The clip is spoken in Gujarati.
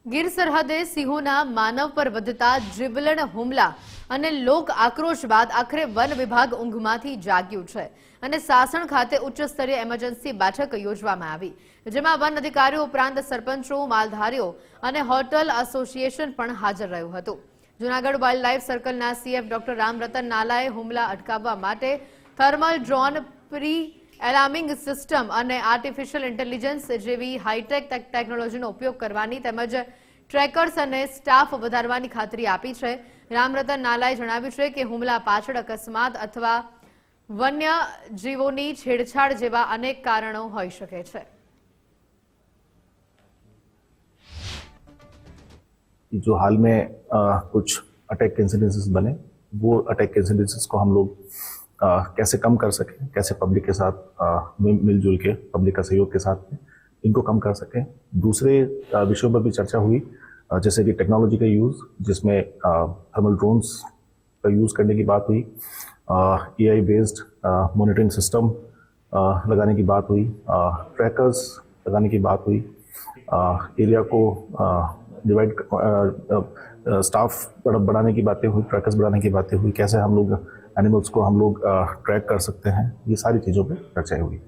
ગીર સરહદે સિંહોના માનવ પર વધતા જીવલેણ હુમલા અને લોક આક્રોશ બાદ આખરે વન વિભાગ ઊંઘમાંથી જાગ્યું છે અને સાસણ ખાતે ઉચ્ચ સ્તરીય એમરજન્સી બેઠક યોજવામાં આવી, જેમાં વન અધિકારીઓ ઉપરાંત સરપંચો, માલધારીઓ અને હોટલ એસોસિએશન પણ હાજર રહ્યું હતું. જૂનાગઢ વાઇલ્ડ લાઇફ સર્કલના સીએફ ડોક્ટર રામરતન નાલાએ હુમલા અટકાવવા માટે thermal drone, pre alarming system અને આર્ટિફિશિયલ ઇન્ટેલિજન્સ જેવી હાઈટેક ટેકનોલોજીનો ઉપયોગ કરવાની તેમજ ટ્રેકર્સ અને સ્ટાફ વધારવાની ખાતરી આપી છે. રામરતન નાલાએ જણાવ્યું છે કે હુમલા પાછળ અકસ્માત અથવા વન્ય જીવોની છેડછાડ જેવા અનેક કારણો હોઈ શકે છે. जो हाल में कुछ अटैक इंसिडेंसेस बने, वो अटैक इंसिडेंसेस को हम लोग कैसे कम कर सकें, कैसे पब्लिक के साथ मिलजुल के, पब्लिक का सहयोग के साथ इनको कम कर सकें. दूसरे विषयों पर भी चर्चा हुई, जैसे कि टेक्नोलॉजी का यूज़, जिसमें थर्मल ड्रोन्स का यूज़ करने की बात हुई, एआई बेस्ड मॉनिटरिंग सिस्टम लगाने की बात हुई, ट्रैकर्स लगाने की बात हुई, एरिया को डिवाइड स्टाफ बढ़ाने की बातें हुई, ट्रैकर्स बढ़ाने की बातें हुई, कैसे हम लोग एनिमल्स को हम लोग ट्रैक कर सकते हैं, ये सारी चीज़ों पर चर्चा हुई.